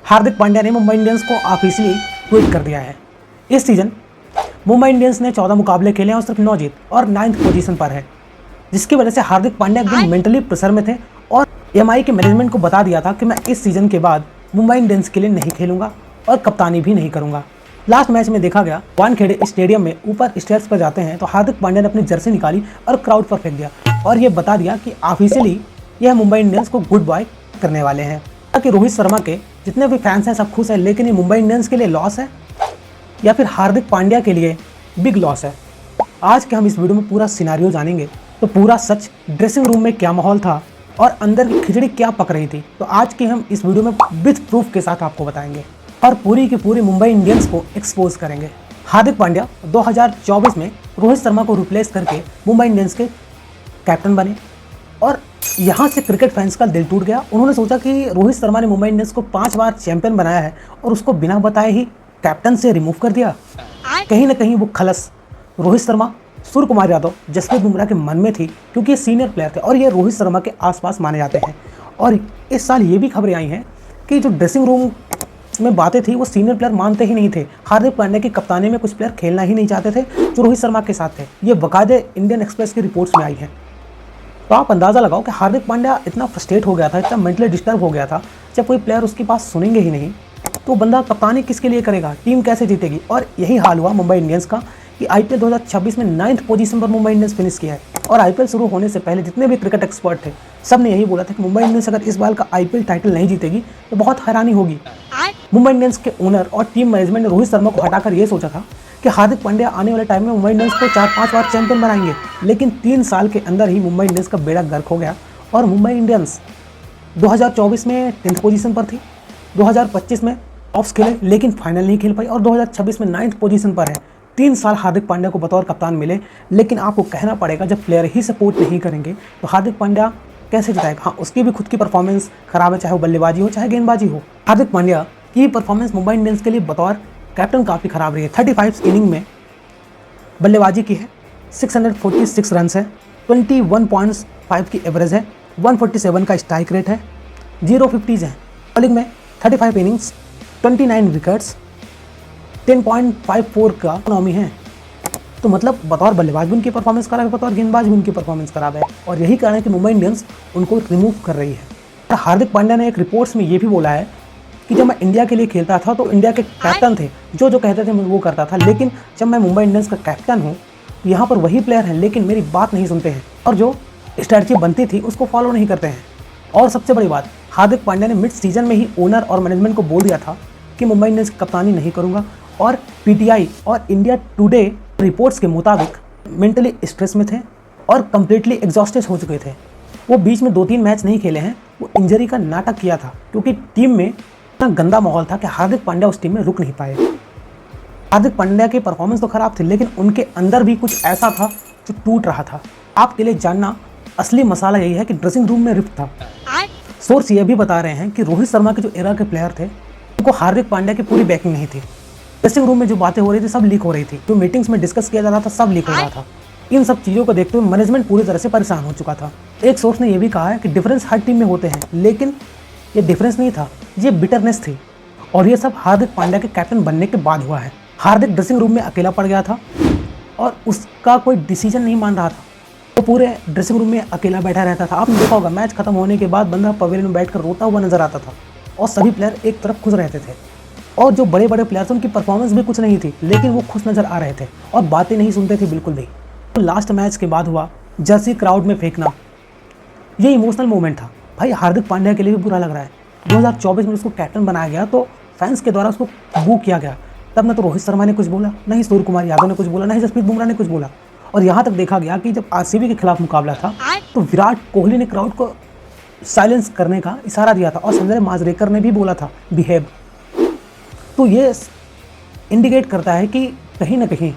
हार्दिक पांड्या ने मुंबई इंडियंस को officially tweet कर दिया है। इस सीजन मुंबई इंडियंस ने 14 मुकाबले खेले और सिर्फ 9 जीत और 9th पोजीशन पर है, जिसकी वजह से हार्दिक पांड्या एकदम मेंटली प्रेशर में थे और एमआई के मैनेजमेंट को बता दिया था कि मैं इस सीजन के बाद मुंबई इंडियंस के लिए नहीं खेलूंगा और कप्तानी भी नहीं करूंगा। लास्ट मैच में देखा गया, वानखेड़े स्टेडियम में ऊपर स्टेयर्स पर जाते हैं तो हार्दिक पांड्या ने अपनी जर्सी निकाली और क्राउड पर फेंक दिया और ये बता दिया कि ऑफिशियली यह मुंबई इंडियंस को गुड बाय करने वाले हैं। कि रोहित शर्मा के जितने भी फैंस हैं सब खुश हैं, लेकिन ये मुंबई इंडियंस के लिए लॉस है या फिर हार्दिक पांड्या के लिए बिग लॉस है। आज के हम इस वीडियो में पूरा सिनारियो जानेंगे, तो पूरा सच, ड्रेसिंग रूम में क्या माहौल था और अंदर की खिचड़ी क्या पक रही थी, तो आज के हम इस वीडियो में विद प्रूफ के साथ आपको बताएंगे और पूरी की पूरी मुंबई इंडियंस को एक्सपोज करेंगे। हार्दिक पांड्या 2024 में रोहित शर्मा को रिप्लेस करके मुंबई इंडियंस के कैप्टन बने और यहाँ से क्रिकेट फैंस का दिल टूट गया। उन्होंने सोचा कि रोहित शर्मा ने मुंबई इंडियंस को 5 बार चैंपियन बनाया है और उसको बिना बताए ही कैप्टन से रिमूव कर दिया। कहीं ना कहीं वो खलस रोहित शर्मा, सूर्य कुमार यादव, जसप्रीत बुमराह के मन में थी, क्योंकि ये सीनियर प्लेयर थे और ये रोहित शर्मा के आसपास माने जाते हैं। और इस साल ये भी खबरें आई हैं कि जो ड्रेसिंग रूम में बातें थी वो सीनियर प्लेयर मानते ही नहीं थे। हार्दिक पांड्या की कप्तानी में कुछ प्लेयर खेलना ही नहीं चाहते थे जो रोहित शर्मा के साथ थे। ये बाकायदे इंडियन एक्सप्रेस की रिपोर्ट्स में आई हैं। तो आप अंदाज़ा लगाओ कि हार्दिक पांड्या इतना फ्रस्ट्रेट हो गया था, इतना मेंटली डिस्टर्ब हो गया था, जब कोई प्लेयर उसकी बात सुनेंगे ही नहीं तो बंदा कप्तानी किसके लिए करेगा, टीम कैसे जीतेगी। और यही हाल हुआ मुंबई इंडियंस का कि आईपीएल 2026 में 9th पोजीशन पर मुंबई इंडियंस फिनिश किया है। और आईपीएल शुरू होने से पहले जितने भी क्रिकेट एक्सपर्ट थे सब ने यही बोला था कि मुंबई इंडियंस अगर इस बार का आईपीएल टाइटल नहीं जीतेगी तो बहुत हैरानी होगी। मुंबई इंडियंस के ओनर और टीम मैनेजमेंट ने रोहित शर्मा को हटाकर ये सोचा था कि हार्दिक पांड्या आने वाले टाइम में मुंबई इंडियंस को 4-5 बार चैंपियन बनाएंगे, लेकिन 3 साल के अंदर ही मुंबई इंडियंस का बेड़ा गर्क हो गया और मुंबई इंडियंस 2024 में 10th पोजीशन पर थी, 2025 में ऑफ्स खेले लेकिन फाइनल नहीं खेल पाई और 2026 में 9th पोजीशन पर है। 3 साल हार्दिक पांड्या को बतौर कप्तान मिले, लेकिन आपको कहना पड़ेगा जब प्लेयर ही सपोर्ट नहीं करेंगे तो हार्दिक पांड्या कैसे जिताएगा। हाँ, उसकी भी खुद की परफॉर्मेंस खराब है, चाहे वो बल्लेबाजी हो चाहे गेंदबाजी हो। हार्दिक पांड्या की परफॉर्मेंस मुंबई इंडियंस के लिए बतौर कैप्टन काफ़ी खराब रही है। 35 इनिंग में बल्लेबाजी की है, 646 रन है, 21.5 की एवरेज है, 147 का स्ट्राइक रेट है, 0 50s है। बॉलिंग में 35 इनिंग्स, 29 विकेट्स, 10.54 का इकोनॉमी है। तो मतलब बतौर बल्लेबाज भी उनकी परफॉर्मेंस खराब है, बतौर गेंदबाज भी उनकी परफॉर्मेंस खराब है और यही कारण है कि मुंबई इंडियंस उनको रिमूव कर रही है। हार्दिक पांड्या ने एक रिपोर्ट्स में ये भी बोला है कि जब मैं इंडिया के लिए खेलता था तो इंडिया के कैप्टन थे, जो कहते थे मैं वो करता था, लेकिन जब मैं मुंबई इंडियंस का कैप्टन हूँ तो यहाँ पर वही प्लेयर हैं लेकिन मेरी बात नहीं सुनते हैं और जो स्ट्रैटेजी बनती थी उसको फॉलो नहीं करते हैं। और सबसे बड़ी बात, हार्दिक पांड्या ने मिड सीजन में ही ओनर और मैनेजमेंट को बोल दिया था कि मुंबई इंडियंस की कप्तानी नहीं करूँगा और पीटीआई और इंडिया टुडे रिपोर्ट्स के मुताबिक मेंटली स्ट्रेस में थे और कम्प्लीटली एग्जॉस्टेड हो चुके थे। वो बीच में 2-3 मैच नहीं खेले हैं, वो इंजरी का नाटक किया था क्योंकि टीम में इतना गंदा माहौल था कि हार्दिक पांड्या उस टीम में रुक नहीं पाए। हार्दिक पांड्या की परफॉर्मेंस तो खराब थी लेकिन उनके अंदर भी कुछ ऐसा था जो टूट रहा था। आपके लिए जानना असली मसाला यही है कि ड्रेसिंग रूम में रिफ्ट था। सोर्स ये भी बता रहे हैं कि रोहित शर्मा के जो एरा के प्लेयर थे उनको हार्दिक पांड्या की पूरी बैकिंग नहीं थी। ड्रेसिंग रूम में जो बातें हो रही थी सब लीक हो रही थी, जो मीटिंग्स में डिस्कस किया जा रहा था सब लीक हो रहा था। इन सब चीज़ों को देखते हुए मैनेजमेंट पूरी तरह से परेशान हो चुका था। एक सोर्स ने यह भी कहा है कि डिफरेंस हर टीम में होते हैं, लेकिन ये डिफरेंस नहीं था, ये बिटरनेस थी और ये सब हार्दिक पांड्या के कैप्टन बनने के बाद हुआ है। हार्दिक ड्रेसिंग रूम में अकेला पड़ गया था और उसका कोई डिसीजन नहीं मान रहा था। वो पूरे ड्रेसिंग रूम में अकेला बैठा रहता था। आपने देखा होगा मैच खत्म होने के बाद बंदा पवेलियन में बैठकर रोता हुआ नजर आता था और सभी प्लेयर एक तरफ खुश रहते थे और जो बड़े बड़े प्लेयर्स उनकी परफॉर्मेंस भी कुछ नहीं थी लेकिन वो खुश नज़र आ रहे थे और बातें नहीं सुनते थे बिल्कुल भी। तो लास्ट मैच के बाद हुआ जर्सी क्राउड में फेंकना, ये इमोशनल मोमेंट था। भाई हार्दिक पांड्या के लिए भी बुरा लग रहा है। 2024 में उसको कैप्टन बनाया गया तो फैंस के द्वारा उसको बू किया गया, तब ना तो रोहित शर्मा ने कुछ बोला, ना ही सूर्य कुमार यादव ने कुछ बोला, ना ही जसप्रीत बुमराह ने कुछ बोला। और यहाँ तक देखा गया कि जब आरसीबी के खिलाफ मुकाबला था तो विराट कोहली ने क्राउड को साइलेंस करने का इशारा दिया था और संजय मांजरेकर ने भी बोला था बिहेव। तो ये इंडिकेट करता है कि कहीं ना कहीं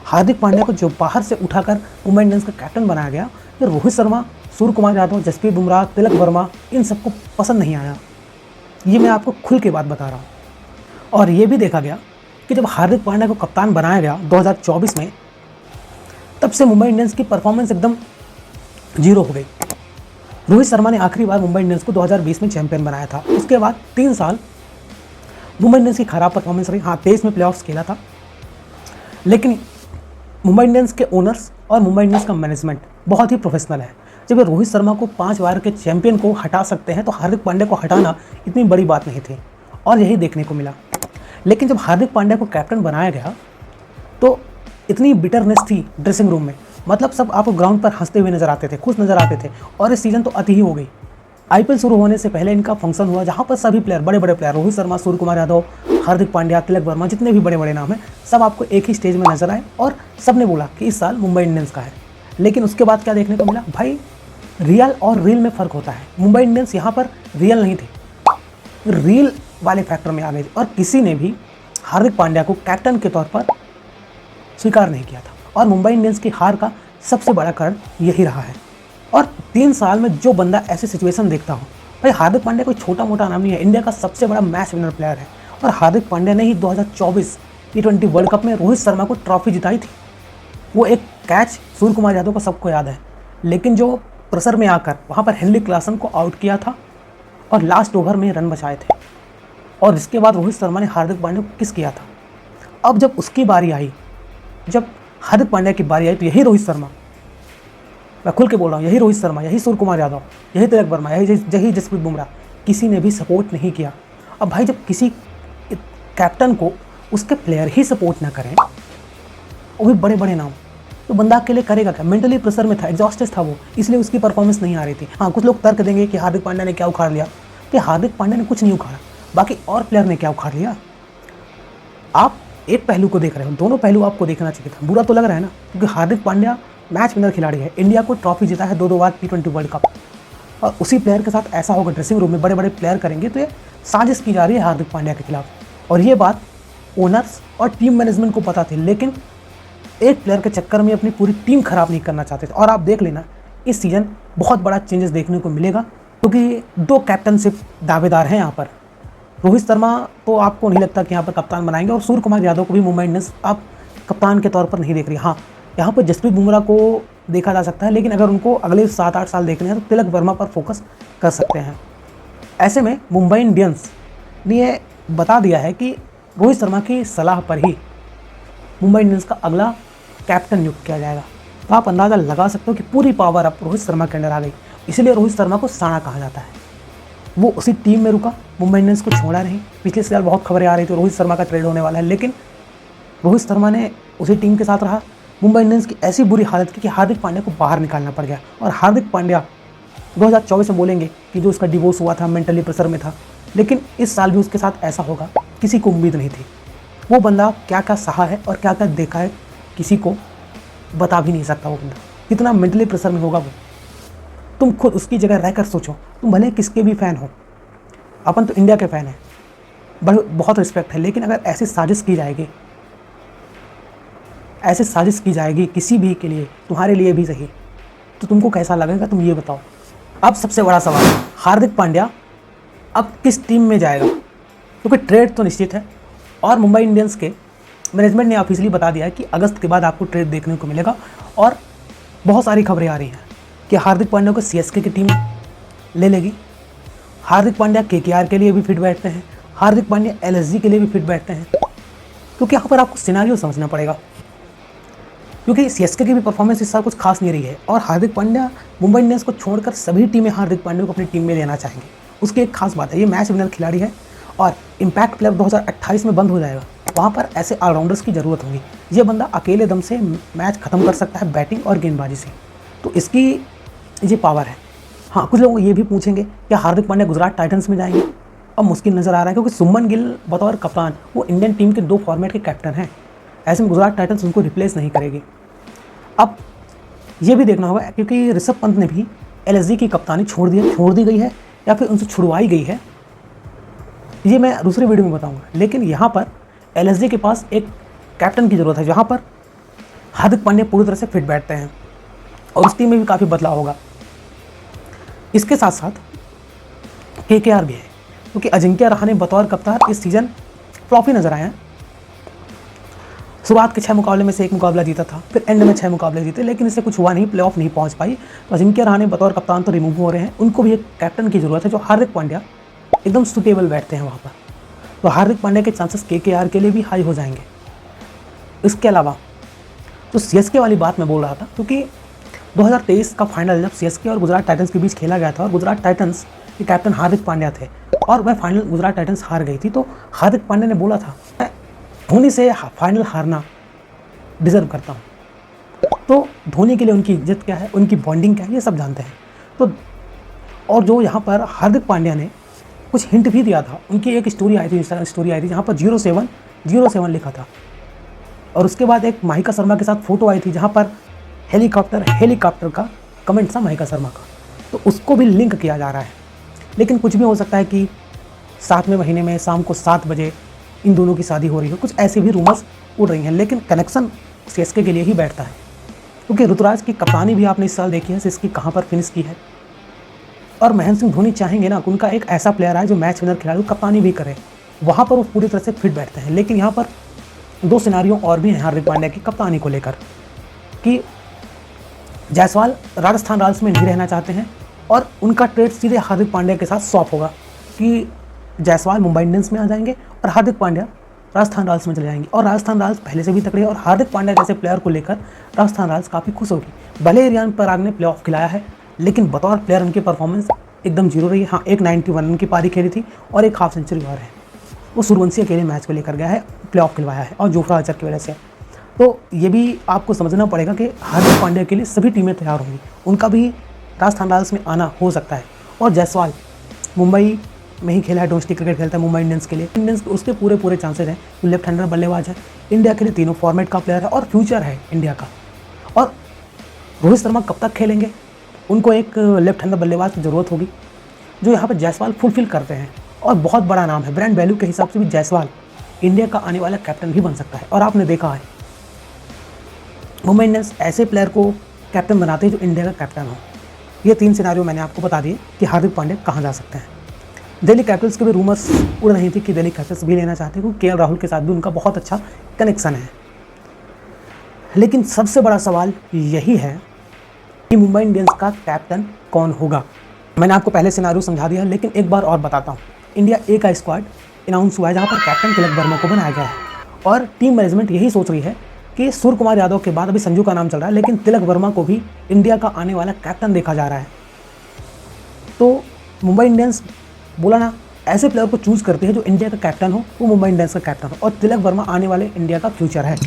हार्दिक पांड्या को जो बाहर से उठाकर मुंबई इंडियंस का कैप्टन बनाया गया, ये रोहित शर्मा, सूर्य कुमार यादव, जसप्रीत बुमराह, तिलक वर्मा, इन सबको पसंद नहीं आया। ये मैं आपको खुल के बात बता रहा हूँ। और ये भी देखा गया कि जब हार्दिक पांड्या को कप्तान बनाया गया 2024 में, तब से मुंबई इंडियंस की परफॉर्मेंस एकदम जीरो हो गई। रोहित शर्मा ने आखिरी बार मुंबई इंडियंस को 2020 में चैंपियन बनाया था। उसके बाद 3 साल मुंबई इंडियंस की खराब परफॉर्मेंस रही। हाँ, 23 में प्लेऑफ्स खेला था, लेकिन मुंबई इंडियंस के ओनर्स और मुंबई इंडियंस का मैनेजमेंट बहुत ही प्रोफेशनल है। जब ये रोहित शर्मा को 5 बार के चैंपियन को हटा सकते हैं तो हार्दिक पांड्या को हटाना इतनी बड़ी बात नहीं थी, और यही देखने को मिला। लेकिन जब हार्दिक पांड्या को कैप्टन बनाया गया तो इतनी बिटरनेस थी ड्रेसिंग रूम में, मतलब सब आपको ग्राउंड पर हंसते हुए नजर आते थे, खुश नजर आते थे। और इस सीज़न तो अति ही हो गई। आईपीएल शुरू होने से पहले इनका फंक्शन हुआ जहाँ पर सभी प्लेयर, बड़े बड़े प्लेयर, रोहित शर्मा, सूर्य कुमार यादव, हार्दिक पांड्या, तिलक वर्मा, जितने भी बड़े बड़े नाम हैं, सब आपको एक ही स्टेज में नजर आए और सब ने बोला कि इस साल मुंबई इंडियंस का है। लेकिन उसके बाद क्या देखने को मिला भाई, रियल और रील में फ़र्क होता है। मुंबई इंडियंस यहाँ पर रियल नहीं थी, रील वाले फैक्टर में आ गई और किसी ने भी हार्दिक पांड्या को कैप्टन के तौर पर स्वीकार नहीं किया था। और मुंबई इंडियंस की हार का सबसे बड़ा कारण यही रहा है। और 3 साल में जो बंदा ऐसे सिचुएशन देखता हो, भाई हार्दिक पांड्या कोई छोटा मोटा नाम नहीं है, इंडिया का सबसे बड़ा मैच विनर प्लेयर है। और हार्दिक पांड्या ने ही 2024 T20 वर्ल्ड कप में रोहित शर्मा को ट्रॉफी जिताई थी। वो एक कैच सूर्य कुमार यादव को सबको याद है, लेकिन जो प्रेशर में आकर वहाँ पर हेनरी क्लासन को आउट किया था और लास्ट ओवर में रन बचाए थे, और इसके बाद रोहित शर्मा ने हार्दिक पांड्या को किस किया था। अब जब उसकी बारी आई, जब हार्दिक पांड्या की बारी आई, तो यही रोहित शर्मा, मैं खुल के बोल रहा हूँ, यही रोहित शर्मा, यही सूर्य कुमार यादव, यही तिलक वर्मा, यही जसप्रीत बुमराह, किसी ने भी सपोर्ट नहीं किया। अब भाई जब किसी कैप्टन को उसके प्लेयर ही सपोर्ट ना करें, वो भी बड़े बड़े नाम, तो बंदा अकेले करेगा क्या। मेंटली प्रेशर में था, एग्जॉस्टेड था वो, इसलिए उसकी परफॉर्मेंस नहीं आ रही थी। हाँ, कुछ लोग तर्क देंगे कि हार्दिक पांड्या ने क्या उखाड़ लिया, कि हार्दिक पांड्या ने कुछ नहीं उखाड़ा, बाकी और प्लेयर ने क्या उखाड़ लिया। आप एक पहलू को देख रहे हो, दोनों पहलू आपको देखना चाहिए था। बुरा तो लग रहा है ना, क्योंकि हार्दिक पांड्या मैच विनर खिलाड़ी है, इंडिया को ट्रॉफी जीता है 2 बार T20 वर्ल्ड कप, और उसी प्लेयर के साथ ऐसा होगा, ड्रेसिंग रूम में बड़े बड़े प्लेयर करेंगे, तो ये साजिश की जा रही है हार्दिक पांड्या के खिलाफ। और ये बात ओनर्स और टीम मैनेजमेंट को पता थी, लेकिन एक प्लेयर के चक्कर में अपनी पूरी टीम खराब नहीं करना चाहते थे। और आप देख लेना, इस सीज़न बहुत बड़ा चेंजेस देखने को मिलेगा, क्योंकि 2 कैप्टनशिप दावेदार हैं यहाँ पर। रोहित शर्मा तो आपको नहीं लगता कि यहाँ पर कप्तान बनाएंगे, और सूर्य कुमार यादव को भी मुंबई इंडियंस आप कप्तान के तौर पर नहीं देख रही। हाँ, यहाँ पर जसप्रीत बुमराह को देखा जा सकता है, लेकिन अगर उनको अगले 7-8 साल देखने हैं तो तिलक वर्मा पर फोकस कर सकते हैं। ऐसे में मुंबई इंडियंस ने ये बता दिया है कि रोहित शर्मा की सलाह पर ही मुंबई इंडियंस का अगला कैप्टन नियुक्त किया जाएगा। तो आप अंदाज़ा लगा सकते हो कि पूरी पावर अब रोहित शर्मा के अंदर आ गई। इसलिए रोहित शर्मा को साना कहा जाता है। वो उसी टीम में रुका, मुंबई इंडियंस को छोड़ा नहीं। पिछले साल बहुत खबरें आ रही थी रोहित शर्मा का ट्रेड होने वाला है, लेकिन रोहित शर्मा ने उसी टीम के साथ रहा। मुंबई इंडियंस की ऐसी बुरी हालत की कि हार्दिक पांड्या को बाहर निकालना पड़ गया। और हार्दिक पांड्या 2024 में बोलेंगे कि जो उसका डिवोर्स हुआ था, मेंटली प्रेशर में था, लेकिन इस साल भी उसके साथ ऐसा होगा, किसी को उम्मीद नहीं थी। वो बंदा क्या क्या सहा है और क्या क्या देखा है, किसी को बता भी नहीं सकता। वो बंदा कितना मेंटली प्रेशर में होगा वो, तुम खुद उसकी जगह रहकर सोचो। तुम भले किसके भी फ़ैन हो, अपन तो इंडिया के फ़ैन हैं, बहुत रिस्पेक्ट है, लेकिन अगर ऐसी साजिश की जाएगी, ऐसी साजिश की जाएगी किसी भी के लिए, तुम्हारे लिए भी सही, तो तुमको कैसा लगेगा, तुम ये बताओ। अब सबसे बड़ा सवाल, हार्दिक पांड्या अब किस टीम में जाएगा, क्योंकि ट्रेड तो निश्चित है और मुंबई इंडियंस के मैनेजमेंट ने ऑफिशियली बता दिया है कि अगस्त के बाद आपको ट्रेड देखने को मिलेगा। और बहुत सारी खबरें आ रही हैं कि हार्दिक पांड्या को CSK की टीम ले लेगी। हार्दिक पांड्या KKR के लिए भी फिट बैठते हैं, हार्दिक पांड्या LSG के लिए भी फिट बैठते हैं, क्योंकि यहाँ पर आपको सिनेरियो समझना पड़ेगा, क्योंकि CSK की भी परफॉर्मेंस इस साल कुछ खास नहीं रही है। और हार्दिक पांड्या मुंबई इंडियंस को छोड़कर सभी टीमें हार्दिक पांड्या को अपनी टीम में लेना चाहेंगे। उसकी एक खास बात है, ये मैच विनर खिलाड़ी है और इम्पैक्ट प्लेयर 2028 में बंद हो जाएगा। वहाँ पर ऐसे ऑलराउंडर्स की ज़रूरत होगी। ये बंदा अकेले दम से मैच ख़त्म कर सकता है बैटिंग और गेंदबाजी से, तो इसकी ये पावर है। हाँ, कुछ लोग ये भी पूछेंगे क्या हार्दिक पांड्या गुजरात टाइटंस में जाएंगे। अब मुश्किल नज़र आ रहा है, क्योंकि सुमन गिल बतौर कप्तान वो इंडियन टीम के 2 फॉर्मेट के कैप्टन हैं। ऐसे में गुजरात टाइटंस उनको रिप्लेस नहीं करेगी। अब ये भी देखना होगा, क्योंकि ऋषभ पंत ने भी LSG की कप्तानी छोड़ दी गई है या फिर उनसे छुड़वाई गई है, ये मैं दूसरी वीडियो में बताऊंगा। लेकिन यहाँ पर LSG के पास एक कैप्टन की ज़रूरत है, जहाँ पर हार्दिक पांड्या पूरी तरह से फिट बैठते हैं, और उस टीम में भी काफ़ी बदलाव होगा। इसके साथ साथ KKR भी है, क्योंकि अजिंक्य रहाणे बतौर कप्तान इस सीज़न फ्लॉपी नज़र आए हैं। शुरुआत के 6 मुकाबले में से 1 मुकाबला जीता था, फिर एंड में 6 मुकाबले जीते, लेकिन इससे कुछ हुआ नहीं, प्लेऑफ नहीं पहुंच पाई। तो अजिंक्य रहाणे बतौर कप्तान तो रिमूव हो रहे हैं, उनको भी एक कैप्टन की ज़रूरत है जो हार्दिक पांड्या एकदम सुटेबल बैठते हैं वहाँ पर। तो हार्दिक पांड्या के चांसेस केकेआर के लिए भी हाई हो जाएंगे। इसके अलावा तो सीएसके वाली बात मैं बोल रहा था, क्योंकि 2023 का फाइनल जब सीएसके और गुजरात टाइटंस के बीच खेला गया था और गुजरात टाइटंस के कैप्टन हार्दिक पांड्या थे और वह फाइनल गुजरात टाइटंस हार गई थी, तो हार्दिक पांड्या ने बोला था मैं धोनी से फाइनल हारना डिजर्व करता हूँ। तो धोनी के लिए उनकी इज्जत क्या है, उनकी बॉन्डिंग क्या है, ये सब जानते हैं। तो और जो यहाँ पर हार्दिक पांड्या ने कुछ हिंट भी दिया था, उनकी एक स्टोरी आई थी, इंस्टाग्राम स्टोरी आई थी जहाँ पर 0707 लिखा था और उसके बाद एक माहिका शर्मा के साथ फोटो आई थी जहाँ पर हेलीकॉप्टर का कमेंट था माहिका शर्मा का, तो उसको भी लिंक किया जा रहा है। लेकिन कुछ भी हो सकता है कि 7वें महीने में शाम को 7 बजे इन दोनों की शादी हो रही हो, कुछ ऐसे भी रूमर्स उड़ रही हैं। लेकिन कनेक्शन सीएसके के लिए ही बैठता है, क्योंकि ऋतुराज की कप्तानी भी आपने इस साल देखी है सीएसके कहाँ पर फिनिश की है। और महेंद्र सिंह धोनी चाहेंगे ना, उनका एक ऐसा प्लेयर है जो मैच विनर खिलाड़ी कप्तानी भी करे, वहाँ पर वो पूरी तरह से फिट बैठते हैं। लेकिन यहाँ पर 2 सिनारियों और भी हैं हार्दिक पांड्या की कप्तानी को लेकर, कि जायसवाल राजस्थान रॉयल्स में नहीं रहना चाहते हैं और उनका ट्रेड सीधे हार्दिक पांड्या के साथ स्वैप होगा कि जायसवाल मुंबई इंडियंस में आ जाएंगे और हार्दिक पांड्या राजस्थान रॉयल्स में चले जाएंगे। और राजस्थान रॉयल्स पहले से भी तकड़ी है और हार्दिक पांड्या जैसे प्लेयर को लेकर राजस्थान रॉयल्स काफ़ी खुश होगी। भले रियान पराग ने प्लेऑफ खिलाया है, लेकिन बतौर प्लेयर उनकी परफॉर्मेंस एकदम जीरो रही है। हाँ, एक 91 रन की पारी खेली थी और एक हाफ सेंचुरी और है। वो सूर्यवंशी अकेले मैच को लेकर गया है, प्लेऑफ खिलवाया है और जोफ्रा आर्चर की वजह से। तो ये भी आपको समझना पड़ेगा कि हार्दिक पांड्या के लिए सभी टीमें तैयार होंगी, उनका भी राजस्थान रॉयल्स में आना हो सकता है। और जायसवाल मुंबई में ही खेला है, डोमेस्टिक क्रिकेट खेलता है मुंबई इंडियंस के लिए, इंडियंस उसके पूरे चांसेस हैं। लेफ्ट हैंडर बल्लेबाज है, इंडिया के लिए तीनों फॉर्मेट का प्लेयर है और फ्यूचर है इंडिया का। और रोहित शर्मा कब तक खेलेंगे, उनको एक लेफ्ट हैंडर बल्लेबाज की ज़रूरत होगी, जो यहाँ पर जायसवाल फुलफिल करते हैं और बहुत बड़ा नाम है। ब्रांड वैल्यू के हिसाब से भी जायसवाल इंडिया का आने वाला कैप्टन भी बन सकता है। और आपने देखा है मुंबई इंडियंस ऐसे प्लेयर को कैप्टन बनाते हैं जो इंडिया का कैप्टन हो। ये 3 सिनारियो मैंने आपको बता दिए कि हार्दिक पांड्या कहाँ जा सकते हैं। दिल्ली कैपिटल्स के भी रूमर्स उड़ रही थी कि दिल्ली कैपिटल्स भी लेना चाहते हैं, क्योंकि केएल राहुल के साथ भी उनका बहुत अच्छा कनेक्शन है। लेकिन सबसे बड़ा सवाल यही है कि मुंबई इंडियंस का कैप्टन कौन होगा। मैंने आपको पहले सिनारियो समझा दिया, लेकिन एक बार और बताता हूँ। इंडिया ए का स्क्वाड अनाउंस हुआ है जहाँ पर कैप्टन तिलक वर्मा को बनाया गया है और टीम मैनेजमेंट यही सोच रही है कि सूर्य कुमार यादव के बाद अभी संजू का नाम चल रहा है, लेकिन तिलक वर्मा को भी इंडिया का आने वाला कैप्टन देखा जा रहा है। तो मुंबई इंडियंस बोला ना, ऐसे प्लेयर को चूज़ करती है जो इंडिया का कैप्टन हो, वो मुंबई इंडियंस का कैप्टन हो। और तिलक वर्मा आने वाले इंडिया का फ्यूचर है।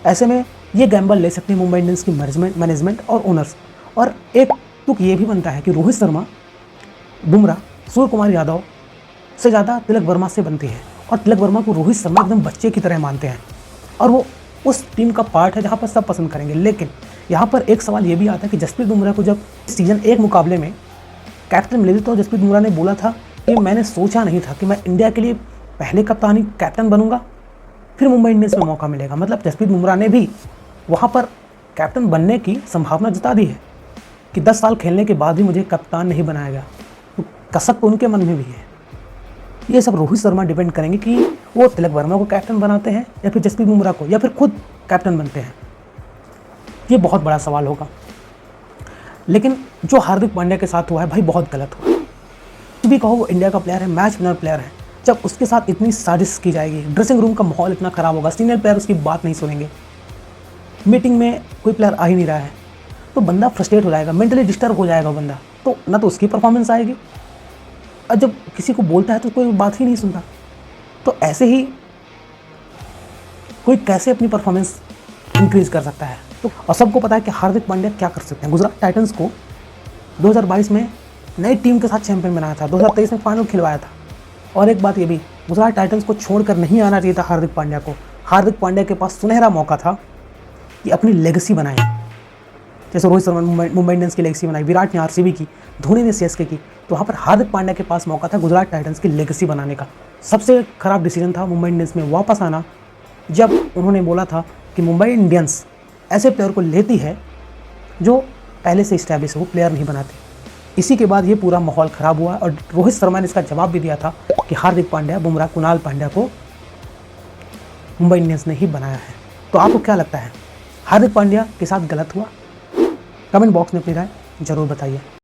ऐसे में ये गैम्बल ले सकते हैं मुंबई इंडियंस की मैनेजमेंट और ओनर्स। और एक तुक ये भी बनता है कि रोहित शर्मा, बुमराह, सूर्य कुमार यादव से ज़्यादा तिलक वर्मा से बनती है और तिलक वर्मा को रोहित शर्मा एकदम बच्चे की तरह मानते हैं और वो उस टीम का पार्ट है जहाँ पर सब पसंद करेंगे। लेकिन यहाँ पर एक सवाल ये भी आता है कि जसप्रीत बुमराह को जब सीजन 1 मुकाबले में कैप्टन मिले थे तो जसप्रीत बुमराह ने बोला था कि मैंने सोचा नहीं था कि मैं इंडिया के लिए पहले कप्तानी कैप्टन बनूंगा, फिर मुंबई इंडियंस में मौका मिलेगा। मतलब जसप्रीत बुमराह ने भी वहाँ पर कैप्टन बनने की संभावना जता दी है कि 10 साल खेलने के बाद भी मुझे कप्तान नहीं बनाया गया। तो कसक तो उनके मन में भी है। ये सब रोहित शर्मा डिपेंड करेंगे कि वो तिलक वर्मा को कैप्टन बनाते हैं या फिर जसप्रीत बुमराह को, या फिर खुद कैप्टन बनते हैं। ये बहुत बड़ा सवाल होगा। लेकिन जो हार्दिक पांड्या के साथ हुआ है भाई, बहुत गलत हुआ। कुछ भी कहो, वो इंडिया का प्लेयर है, मैच विनर प्लेयर है। जब उसके साथ इतनी साजिश की जाएगी, ड्रेसिंग रूम का माहौल इतना ख़राब होगा, सीनियर प्लेयर उसकी बात नहीं सुनेंगे, मीटिंग में कोई प्लेयर आ ही नहीं रहा है, तो बंदा फ्रस्ट्रेट हो जाएगा, मेंटली डिस्टर्ब हो जाएगा बंदा। तो ना तो उसकी परफॉर्मेंस आएगी और जब किसी को बोलता है तो कोई बात ही नहीं सुनता। तो ऐसे ही कोई कैसे अपनी परफॉर्मेंस इंक्रीज कर सकता है। तो और सबको पता है कि हार्दिक पांड्या क्या कर सकते हैं। गुजरात टाइटंस को 2022 में नई टीम के साथ चैंपियन बनाया था, 2023 में फाइनल खिलवाया था। और एक बात ये भी, गुजरात टाइटंस को छोड़कर नहीं आना चाहिए था हार्दिक पांड्या को। हार्दिक पांड्या के पास सुनहरा मौका था कि अपनी लेगेसी बनाए, जैसे रोहित शर्मा मुंबई इंडियंस की लेगेसी बनाई, विराट ने आरसीबी की, धोनी ने सीएसके की। तो वहाँ पर हार्दिक पांड्या के पास मौका था गुजरात टाइटंस की लेगेसी बनाने का। सबसे खराब डिसीजन था मुंबई इंडियंस में वापस आना, जब उन्होंने बोला था कि मुंबई इंडियंस ऐसे प्लेयर को लेती है जो पहले से इस्टेब्लिश हो, वो प्लेयर नहीं बनाते। इसी के बाद ये पूरा माहौल ख़राब हुआ और रोहित शर्मा ने इसका जवाब भी दिया था कि हार्दिक पांड्या, बुमराह, कुणाल पांड्या को मुंबई इंडियंस ने ही बनाया है। तो आपको क्या लगता है, हार्दिक पांड्या के साथ गलत हुआ? कमेंट बॉक्स में अपनी राय जरूर बताइए।